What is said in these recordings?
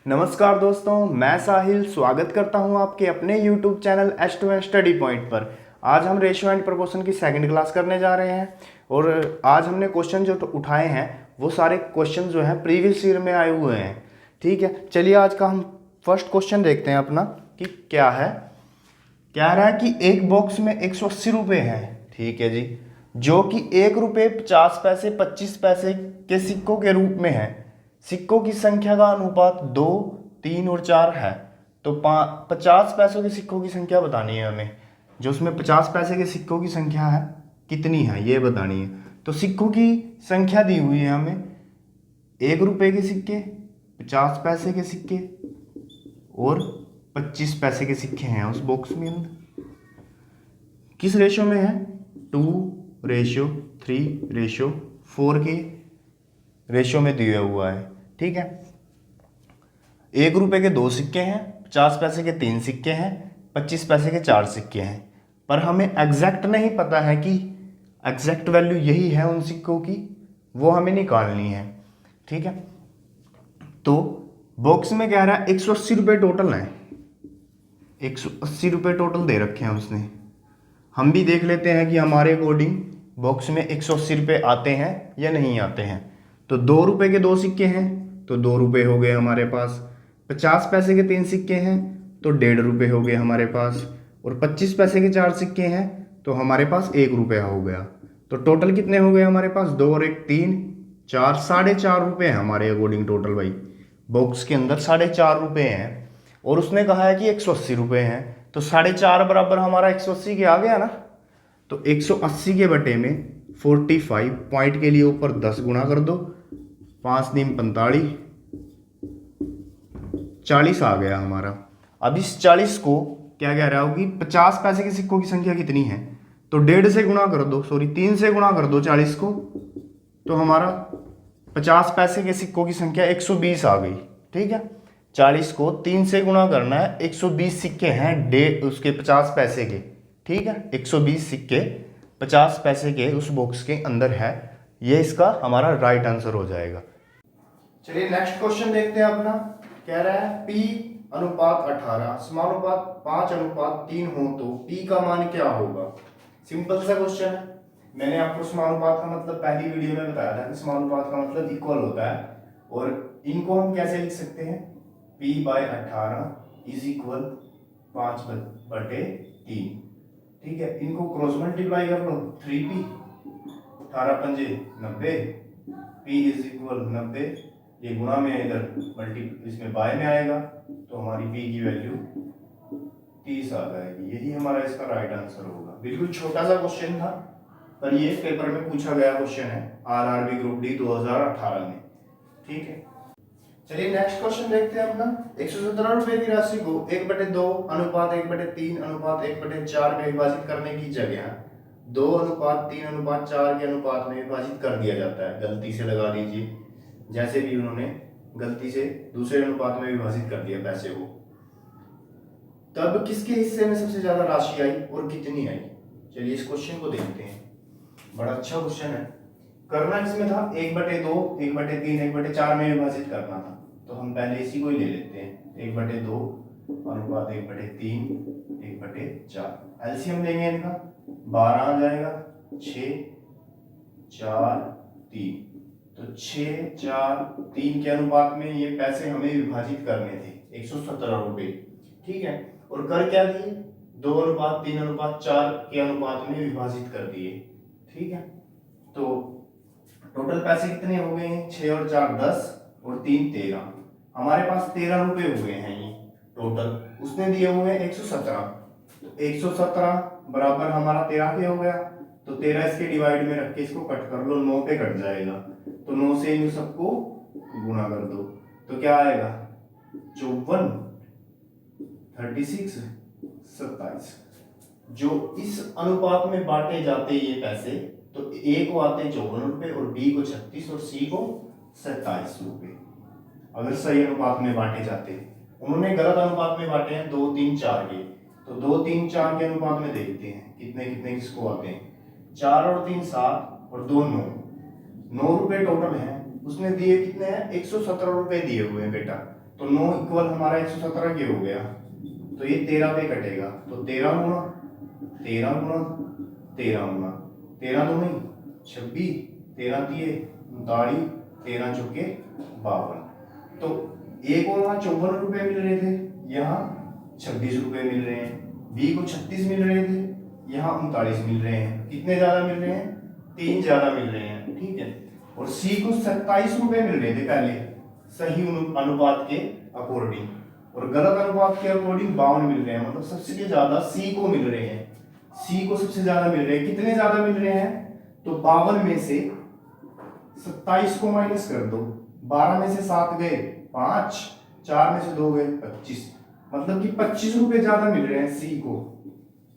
नमस्कार दोस्तों, मैं साहिल स्वागत करता हूं आपके अपने YouTube channel S2N study point पर। आज हम रेशियो एंड प्रोपोर्शन की सेकंड क्लास करने जा रहे हैं और आज हमने क्वेश्चन जो उठाए हैं वो सारे क्वेश्चन जो हैं प्रीवियस ईयर में आए हुए हैं। ठीक है, चलिए आज का हम फर्स्ट क्वेश्चन देखते हैं अपना कि क्या है। कह रहा है कि एक बॉक्स में 180 रुपये हैं, ठीक है जी, जो कि 1 रुपये 50 पैसे 25 पैसे के सिक्कों के रूप में है। सिक्कों की संख्या का अनुपात 2, 3 और 4 है। तो 50 पैसों के सिक्कों की संख्या बतानी है हमें। जो उसमें 50 पैसे के सिक्कों की संख्या है कितनी है ये बतानी है। तो सिक्कों की संख्या दी हुई है हमें, 1 रुपये के सिक्के, 50 पैसे के सिक्के और 25 पैसे के सिक्के हैं उस बॉक्स में अंदर। किस रेशो में है? 2:3:4 के रेशो में दिया हुआ है। ठीक है, 1 रुपये के 2 सिक्के हैं, 50 पैसे के 3 सिक्के हैं, 25 पैसे के 4 सिक्के हैं। पर हमें एग्जैक्ट नहीं पता है कि एग्जैक्ट वैल्यू यही है उन सिक्कों की, वो हमें निकालनी है। ठीक है, तो बॉक्स में कह रहा है 180 रुपये टोटल है, 180 रुपये टोटल दे रखे हैं उसने। हम भी देख लेते हैं कि हमारे अकॉर्डिंग बॉक्स में 180 रुपये आते हैं या नहीं आते हैं। तो 2 रुपये के 2 सिक्के हैं तो 2 रुपये हो गए हमारे पास, 50 पैसे के 3 सिक्के हैं तो 1.5 रुपये हो गए हमारे पास, और 25 पैसे के 4 सिक्के हैं तो हमारे पास 1 रुपया हो गया। तो टोटल कितने हो गए हमारे पास? 2 और 1 3, 4, 4.5 रुपये हैं हमारे अकॉर्डिंग टोटल। भाई बॉक्स के अंदर 4.5 रुपये हैं और उसने कहा है कि 180 रुपये हैं, तो 4.5 बराबर हमारा 180 के आ गया ना। तो 180 के बटे में 45 पॉइंट के लिए ऊपर 10 गुना कर दो, 5 दिन 45, 40 आ गया हमारा। अब इस 40 को क्या कह रहा होगी, 50 पैसे के सिक्कों की संख्या कितनी है? तो 1.5 से गुणा कर दो, 3 से गुणा कर दो 40 को, तो हमारा 50 पैसे के सिक्कों की संख्या 120 आ गई। ठीक है, 40 को 3 से गुणा करना है, 120 सिक्के हैं उसके 50 पैसे के। ठीक है, 120 सिक्के 50 पैसे के उस बॉक्स के अंदर है। ये इसका हमारा राइट आंसर हो जाएगा। चलिए नेक्स्ट क्वेश्चन देखते हैं अपना। कह रहा है P अनुपात 18 समानुपात 5:3 हो तो P का मान क्या होगा? सिंपल सा क्वेश्चन है। मैंने आपको समानुपात का मतलब पहली वीडियो में बताया था कि समानुपात का मतलब इक्वल होता है, और इनको हम कैसे लिख सकते हैं? P/18 is equal 5/3। ठीक है, इनको क्रॉस मल्टीप्लाई कर लो, 3P, 18 पंजे 90, P इज इक्वल 90, ये गुणा में इधर मल्टी इसमें बाय में आएगा तो हमारी P की वैल्यू 30 आ जाएगी। यही हमारा इसका राइट आंसर होगा। बिल्कुल छोटा सा क्वेश्चन था पर ये पेपर में पूछा गया क्वेश्चन है RRB ग्रुप डी 2018 में। ठीक है, चलिए नेक्स्ट क्वेश्चन देखते हैं अपना। 117 रुपए की राशि को 1/2 अनुपात 1/3 अनुपात 1/4 में विभाजित करने की जगह 2 अनुपात 3 अनुपात 4 के अनुपात में विभाजित कर दिया जाता है। गलती से लगा दीजिए, जैसे भी उन्होंने गलती से दूसरे अनुपात में विभाजित कर दिया पैसे को, तब किसके हिस्से में सबसे ज्यादा राशि आई और कितनी आई? चलिए इस क्वेश्चन को देखते हैं। बड़ा अच्छा क्वेश्चन है। करना किसमें था? 1/2 1/3 1/4 में विभाजित करना था, तो हम पहले इसी को ही ले लेते हैं। 1/2 अनुपात 1/3 1/4। एलसीएम लेंगे इनका, 12 आ जाएगा, 6 4 3। तो 6 4 3 के अनुपात में ये पैसे हमें विभाजित करने थे, 117 रुपये। ठीक है, और कर क्या दिए? 2 अनुपात 3 अनुपात 4 के अनुपात में विभाजित कर दिए। ठीक है, तो टोटल पैसे कितने हो गए हैं? 6 और 4 10 और 3 13। हमारे पास 13 रुपये हुए हैं ये टोटल। उसने दिए हुए हैं 117, तो 117 बराबर हमारा 13 के हो गया। तो 13 इसके डिवाइड में रख के इसको कट कर लो, 9 पे कट जाएगा, तो 9 से इन सबको गुणा कर दो, तो क्या आएगा? 54 36 27। जो इस अनुपात में बांटे जाते ये पैसे, तो ए को आते 54 रुपये और बी को 36 और सी को 27 रुपये, अगर सही अनुपात में बांटे जाते। उन्होंने गलत अनुपात में बांटे हैं 2 3 4 के, तो 2 3 4 के अनुपात में देखते हैं कितने कितने किसको आते हैं। 4 और 3 7 और 2 9 रुपये टोटल है। उसने दिए कितने हैं? 117 रुपये दिए हुए हैं बेटा। तो 9 इक्वल हमारा 117 के हो गया, तो ये 13 पे कटेगा, तो 13 गुना 13 गुना 13 गुना 13 दूनी 26, 13 तिये 39, 13 चौके 52। तो ए को वहाँ 54 रुपए मिल रहे थे, यहाँ 26 रुपए मिल रहे हैं। बी को 36 मिल रहे थे, यहाँ 39 मिल रहे हैं। कितने ज्यादा मिल रहे हैं? 3 ज्यादा मिल रहे हैं, ठीक है। और सी को 27 रुपए मिल रहे थे पहले सही अनुपात के अकॉर्डिंग, और गलत अनुपात के अकॉर्डिंग 52 मिल रहे हैं। मतलब सबसे ज्यादा सी को मिल रहे हैं, सी को सबसे ज्यादा मिल रहे हैं। कितने ज्यादा मिल रहे हैं? तो 52 में से 27 को माइनस कर दो, 12 में से 7 गए 5, 4 में से 2 गए 25, मतलब कि 25 रुपए ज्यादा मिल रहे हैं सी को।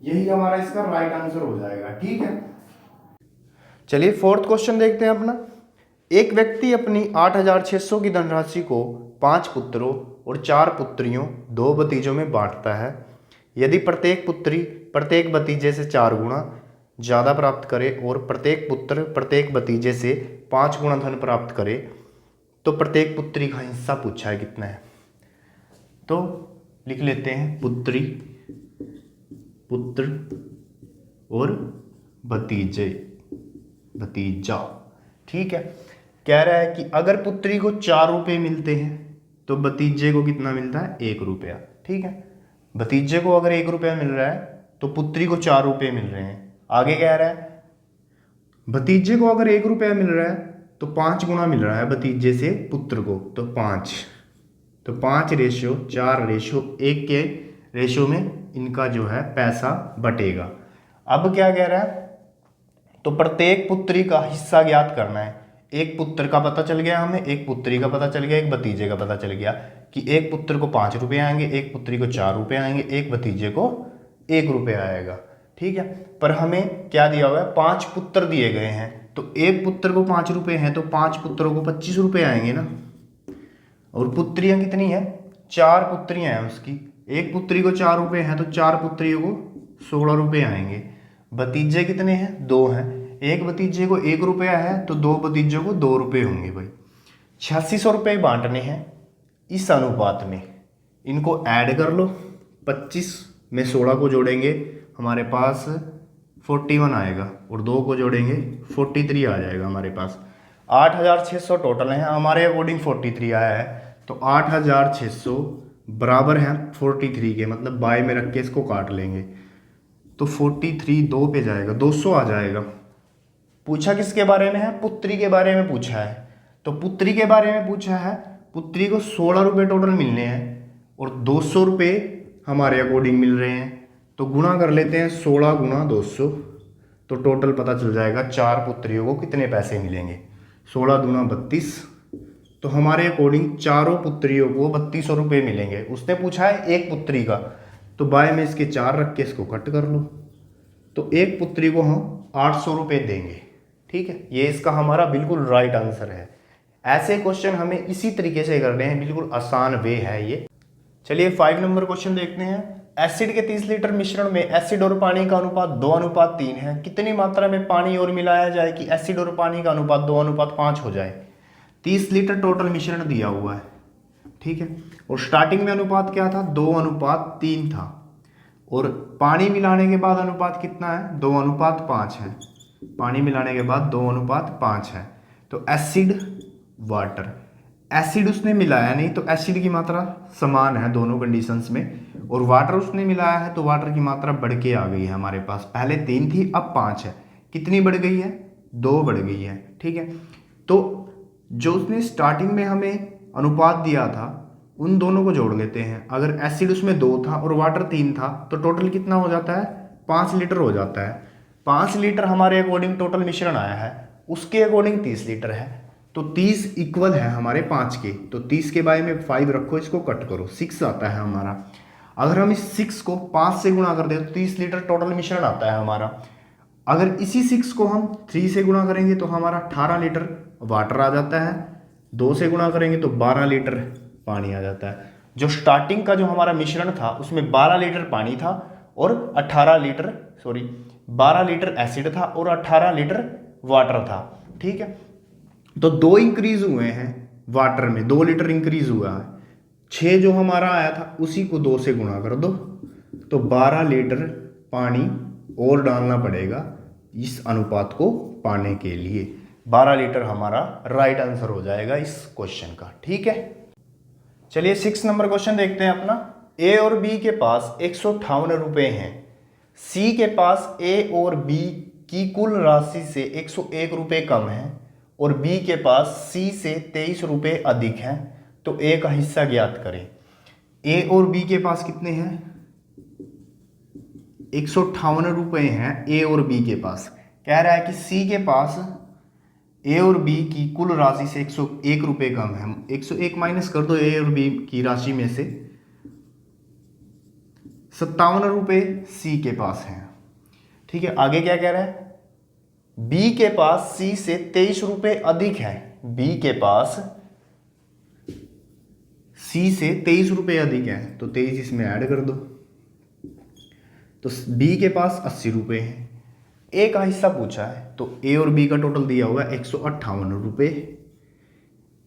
यही हमारा इसका राइट आंसर हो जाएगा, ठीक है। चलिए फोर्थ क्वेश्चन देखते हैं अपना। एक व्यक्ति अपनी 8600 की धनराशि को 5 पुत्रों और 4 पुत्रियों 2 भतीजों में बांटता है। यदि प्रत्येक पुत्री प्रत्येक भतीजे से 4 गुना ज़्यादा प्राप्त करे और प्रत्येक पुत्र प्रत्येक भतीजे से 5 गुना धन प्राप्त करे, तो प्रत्येक पुत्री का हिस्सा पूछा है कितना है। तो लिख लेते हैं पुत्री, पुत्र और भतीजे, भतीजा, ठीक है। कह रहा है कि अगर पुत्री को 4 रुपये मिलते हैं तो भतीजे को कितना मिलता है? 1 रुपया, ठीक है। भतीजे को अगर 1 रुपया मिल रहा है तो पुत्री को 4 रुपये मिल रहे हैं। आगे कह रहा है भतीजे को अगर 1 रुपया मिल रहा है तो 5 गुना मिल रहा है भतीजे से पुत्र को, तो 5, तो 5 रेशो 4 रेशो 1 के रेशो में इनका जो है पैसा बटेगा। अब क्या कह रहा है? तो प्रत्येक पुत्री का हिस्सा ज्ञात करना है। एक पुत्र का पता चल गया हमें, एक पुत्री का पता चल गया, एक भतीजे का पता चल गया कि एक पुत्र को 5 रुपये आएंगे, एक पुत्री को 4 रुपये आएंगे, एक भतीजे को 1 रुपया आएगा, ठीक है। पर हमें क्या दिया हुआ है? 5 पुत्र दिए गए हैं, तो एक पुत्र को 5 रुपये हैं तो 5 पुत्रों को 25 रुपये आएंगे ना। और पुत्रियां कितनी है? 4 पुत्रियां हैं उसकी, एक पुत्री को 4 रुपये हैं तो 4 पुत्रियों को 16 रुपये आएंगे। भतीजे कितने हैं? 2 हैं, एक भतीजे को 1 रुपया है तो 2 भतीजों को 2 रुपये होंगे भाई। 8600 रुपये बांटने हैं इस अनुपात में, इनको ऐड कर लो। 25 में 16 को जोड़ेंगे हमारे पास 41 आएगा, और 2 को जोड़ेंगे 43 आ जाएगा हमारे पास। 8600 टोटल है, हमारे अकॉर्डिंग 43 आया है, तो 8600 बराबर है 43 के, मतलब बाय में रख के इसको काट लेंगे तो 43 2 पे जाएगा, 200 आ जाएगा। पूछा किसके बारे में है? पुत्री के बारे में पूछा है। तो पुत्री के बारे में पूछा है, पुत्री को 16 रुपये टोटल मिलने हैं और 200 रुपये हमारे अकॉर्डिंग मिल रहे हैं, तो गुणा कर लेते हैं 16 गुना 200, तो टोटल पता चल जाएगा 4 पुत्रियों को कितने पैसे मिलेंगे। 16 दूना 32, तो हमारे अकॉर्डिंग चारों पुत्रियों को 3200 रुपये मिलेंगे। उसने पूछा है एक पुत्री का, तो बाय में इसके 4 रख के इसको कट कर लो, तो एक पुत्री को हम 800 रुपये देंगे, ठीक है। ये इसका हमारा बिल्कुल राइट आंसर है। ऐसे क्वेश्चन हमें इसी तरीके से करने हैं, बिल्कुल आसान वे है ये। चलिए 5 नंबर क्वेश्चन देखते हैं। एसिड के 30 लीटर मिश्रण में एसिड और पानी का अनुपात 2:3 है। कितनी मात्रा में पानी और मिलाया जाए कि एसिड और पानी का अनुपात 2:5 हो जाए? 30 लीटर टोटल मिश्रण दिया हुआ है, ठीक है, और स्टार्टिंग में अनुपात क्या था? 2:3 था, और पानी मिलाने के बाद अनुपात कितना है? 2:5 है। पानी मिलाने के बाद 2:5 है। तो एसिड वाटर, एसिड उसने मिलाया नहीं तो एसिड की मात्रा समान है दोनों कंडीशंस में, और वाटर उसने मिलाया है तो वाटर की मात्रा बढ़ के आ गई है हमारे पास। पहले 3 थी, अब 5 है। कितनी बढ़ गई है? 2 बढ़ गई है, ठीक है। तो जो उसने स्टार्टिंग में हमें अनुपात दिया था उन दोनों को जोड़ लेते हैं। अगर एसिड उसमें 2 था और वाटर 3 था तो टोटल कितना हो जाता है? 5 लीटर हो जाता है। 5 लीटर हमारे अकॉर्डिंग टोटल मिश्रण आया है, उसके अकॉर्डिंग 30 लीटर है, तो 30 इक्वल है हमारे 5 के, तो 30 के बाय में 5 रखो, इसको कट करो, 6 आता है हमारा। अगर हम इस 6 को 5 से गुणा कर दें तो 30 लीटर टोटल मिश्रण आता है हमारा। अगर इसी 6 को हम 3 से गुणा करेंगे तो हमारा 18 लीटर वाटर आ जाता है, 2 से गुणा करेंगे तो 12 लीटर पानी आ जाता है। जो स्टार्टिंग का जो हमारा मिश्रण था उसमें 12 लीटर पानी था और 12 लीटर एसिड था और 18 लीटर वाटर था, ठीक है। तो 2 इंक्रीज हुए हैं वाटर में, 2 लीटर इंक्रीज हुआ है, 6 जो हमारा आया था उसी को 2 से गुणा कर दो, तो 12 लीटर पानी और डालना पड़ेगा इस अनुपात को पाने के लिए। 12 लीटर हमारा राइट आंसर हो जाएगा इस क्वेश्चन का। ठीक है, चलिए 6 नंबर क्वेश्चन देखते हैं अपना। ए और बी के पास 158 रुपये हैं। सी के पास ए और बी की कुल राशि से 101 रुपये कम है और बी के पास सी से 23 रुपये अधिक हैं, तो ए का हिस्सा ज्ञात करें। ए और बी के पास कितने हैं? 158 रुपये हैं ए और बी के पास। कह रहा है कि सी के पास ए और बी की कुल राशि से 101 रुपये कम है। 101 माइनस कर दो ए और बी की राशि में से, 57 रुपये सी के पास हैं। ठीक है, आगे क्या कह रहा है? बी के पास सी से 23 रुपये अधिक है। बी के पास सी से 23 रुपये अधिक है, तो 23 इसमें ऐड कर दो, तो बी के पास 80 रुपये है। ए का हिस्सा पूछा है, तो ए और बी का टोटल दिया हुआ है 158 रुपये,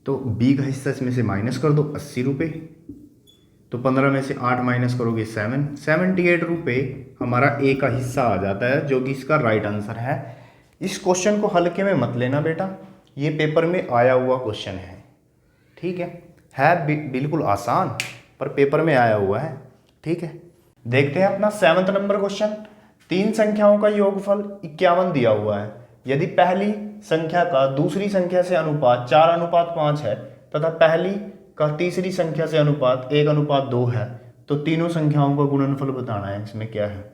तो बी का हिस्सा इसमें से माइनस कर दो 80 रुपये, तो 15 में से 8 माइनस करोगे 78 रुपये हमारा ए का हिस्सा आ जाता है, जो कि इसका राइट आंसर है। इस क्वेश्चन को हल्के में मत लेना बेटा, ये पेपर में आया हुआ क्वेश्चन है। ठीक है बिल्कुल आसान, पर पेपर में आया हुआ है। ठीक है, देखते हैं अपना 7 नंबर क्वेश्चन। 3 संख्याओं का योगफल 51 दिया हुआ है। यदि पहली संख्या का दूसरी संख्या से अनुपात 4:5 है तथा पहली का तीसरी संख्या से अनुपात 1:2 है, तो तीनों संख्याओं का गुणनफल बताना है। इसमें क्या है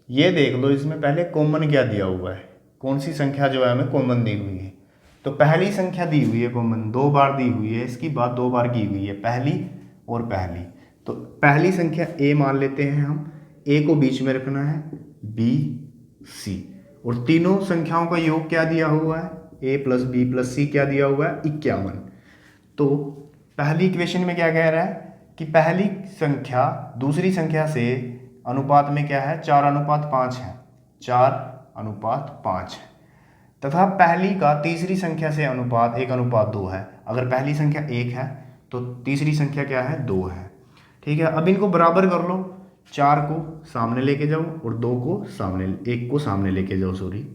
ये देख लो। इसमें पहले कॉमन क्या दिया हुआ है, कौन सी संख्या जो है हमें कॉमन दी हुई है। तो पहली संख्या दी हुई है कॉमन, 2 बार दी हुई है, इसकी बात 2 बार की हुई है, पहली और पहली। तो पहली संख्या ए मान लेते हैं हम, ए को बीच में रखना है, बी सी, और तीनों संख्याओं का योग क्या दिया हुआ है? ए प्लस बी प्लस सी क्या दिया हुआ है? 51। तो पहली इक्वेशन में क्या कह रहा है कि पहली संख्या दूसरी संख्या से अनुपात में क्या है? 4:5 है, 4:5 है, तथा पहली का तीसरी संख्या से अनुपात 1:2 है। अगर पहली संख्या 1 है तो तीसरी संख्या क्या है? 2 है। ठीक है, अब इनको बराबर कर लो, 4 को सामने लेके जाओ और 2 को सामने, 1 को सामने लेके जाओ, सॉरी।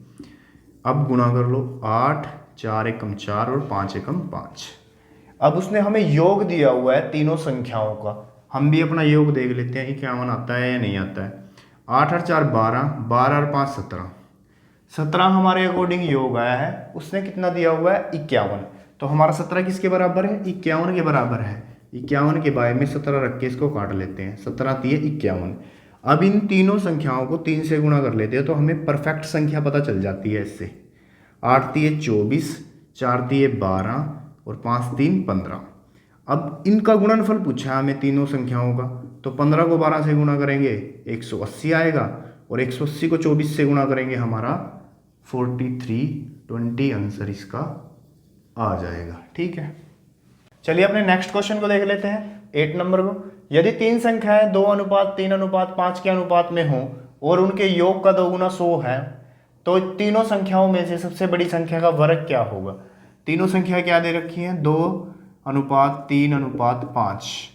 अब गुणा कर लो, 8, 4 एकम 4 और 5 एकम 5। अब उसने हमें योग दिया हुआ है तीनों संख्याओं का, हम भी अपना योग देख लेते हैं 51 आता है या नहीं आता है। 8 और 4 12, 12 और 5 17, 17 हमारे अकॉर्डिंग योग आया है। उसने कितना दिया हुआ है? 51। तो हमारा 17 किसके बराबर है? 51 के बराबर है। 51 के बारे में 17 रख के इसको काट लेते हैं, 17 तिये 51। अब इन तीनों संख्याओं को 3 से गुणा कर लेते हैं, तो हमें परफेक्ट संख्या पता चल जाती है इससे। 8 तिये 24, 4 तिये 12 और 5 3 15। अब इनका गुणनफल पूछा है हमें तीनों संख्याओं का, तो 15 को 12 से गुणा करेंगे 180 आएगा, और 180 को 24 से गुणा करेंगे हमारा 4320 आंसर इसका आ जाएगा। ठीक है, चलिए अपने नेक्स्ट क्वेश्चन को देख लेते हैं, 8 नंबर को। यदि 3 संख्याएं 2:3:5 के अनुपात में हो और उनके योग का 2 गुना 100 है, तो तीनों संख्याओं में से सबसे बड़ी संख्या का वर्ग क्या होगा? तीनों संख्या क्या दे रखी है? 2:3:5।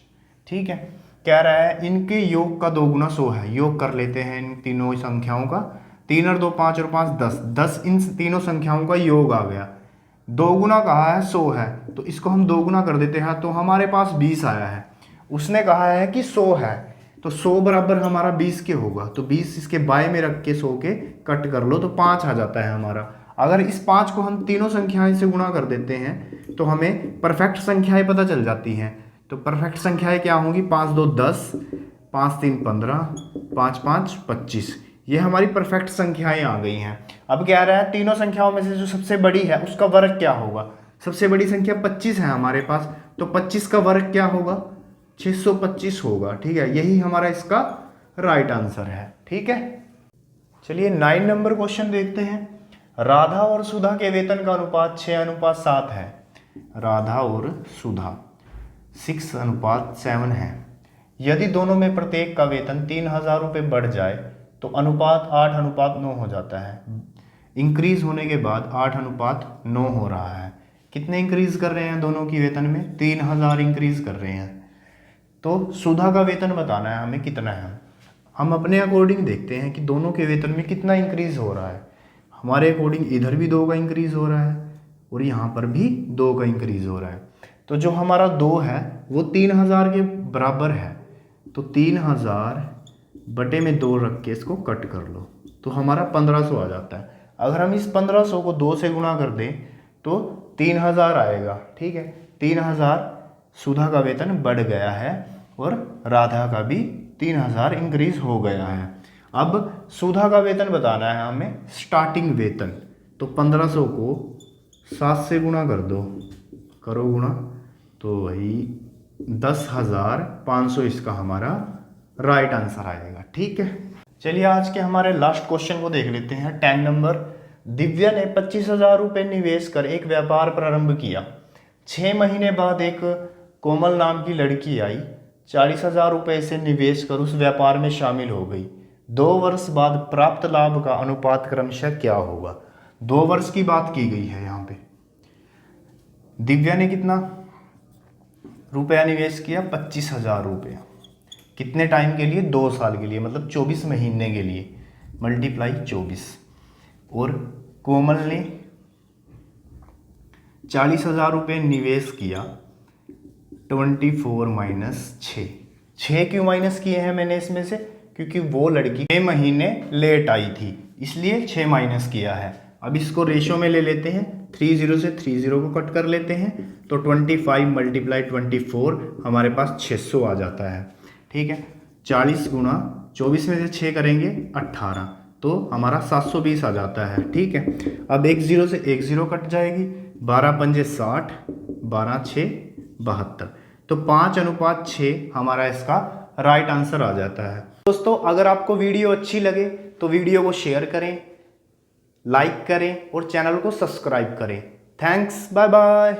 ठीक है, कह रहा है इनके योग का 2 गुना 100 है। योग कर लेते हैं इन तीनों संख्याओं का, 3 और 2 5 और 5 10, 10 इन तीनों संख्याओं का योग आ गया। 2 गुना कहा है 100 है, तो इसको हम 2 गुना कर देते हैं, तो हमारे पास 20 आया है। उसने कहा है कि 100 है, तो 100 बराबर हमारा 20 के होगा, तो 20 इसके बाय में रख के 100 के कट कर लो, तो 5 आ जाता है हमारा। अगर इस 5 को हम तीनों संख्याएं से गुणा कर देते हैं तो हमें परफेक्ट संख्याएं पता चल जाती हैं। तो परफेक्ट संख्याएं क्या होंगी? 5 2 10, 5 3 15, 5 5 25। ये हमारी परफेक्ट संख्याएं आ गई हैं। अब क्या रहा है? तीनों संख्याओं में से जो सबसे बड़ी है उसका वर्ग क्या होगा? सबसे बड़ी संख्या 25 है हमारे पास, तो 25 का वर्ग क्या होगा? 625 होगा। ठीक है, यही हमारा इसका राइट आंसर है। ठीक है, चलिए 9 नंबर क्वेश्चन देखते हैं। राधा और सुधा के वेतन का अनुपात 6:7 है। राधा और सुधा 6:7 है। यदि दोनों में प्रत्येक का वेतन 3000 रुपये बढ़ जाए तो अनुपात 8:9 हो जाता है। इंक्रीज होने के बाद 8:9 हो रहा है। कितने इंक्रीज कर रहे हैं दोनों की वेतन में? 3000 इंक्रीज कर रहे हैं। तो सुधा का वेतन बताना है हमें कितना है। हम अपने अकॉर्डिंग देखते हैं कि दोनों के वेतन में कितना इंक्रीज हो रहा है। हमारे अकॉर्डिंग इधर भी 2 का इंक्रीज हो रहा है और यहाँ पर भी 2 का इंक्रीज हो रहा है। तो जो हमारा 2 है वो 3000 के बराबर है, तो 3000 बटे में 2 रख के इसको कट कर लो तो हमारा 1500 आ जाता है। अगर हम इस 1500 को 2 से गुणा कर दें तो 3000 आएगा। ठीक है, 3000 सुधा का वेतन बढ़ गया है और राधा का भी 3000 इंक्रीज हो गया है। अब सुधा का वेतन बताना है हमें, स्टार्टिंग वेतन। तो 1500 को 7 से गुणा कर दो, करो गुणा, तो वही 10,500 इसका हमारा राइट आंसर आएगा। ठीक है, चलिए आज के हमारे लास्ट क्वेश्चन को देख लेते हैं। 10 नंबर। दिव्या ने 25,000 रुपये निवेश कर एक व्यापार प्रारंभ किया। 6 महीने बाद एक कोमल नाम की लड़की आई, 40,000 रुपये से निवेश कर उस व्यापार में शामिल हो गई। 2 वर्ष बाद प्राप्त लाभ का अनुपात क्रमशः क्या होगा? 2 वर्ष की बात की गई है यहाँ पे। दिव्या ने कितना रुपया निवेश किया? 25,000 रुपये। कितने टाइम के लिए? 2 साल के लिए, मतलब 24 महीने के लिए, मल्टीप्लाई 24। और कोमल ने 40,000 रुपये निवेश किया, 24 माइनस 6 क्यों माइनस किए हैं मैंने इसमें से? क्योंकि वो लड़की 6 महीने लेट आई थी, इसलिए 6 माइनस किया है। अब इसको रेशो में ले लेते हैं, 30 से 30 को कट कर लेते हैं तो 25 मल्टीप्लाई 24 हमारे पास 600 आ जाता है। ठीक है, 40 गुणा 24 में से 6 करेंगे 18, तो हमारा 720 आ जाता है। ठीक है, अब 10 से 10 कट जाएगी, 12 पंजे 60, 12 6 72, तो 5:6 हमारा इसका राइट आंसर आ जाता है। दोस्तों अगर आपको वीडियो अच्छी लगे तो वीडियो को शेयर करें, लाइक करें और चैनल को सब्सक्राइब करें। Thanks, bye bye.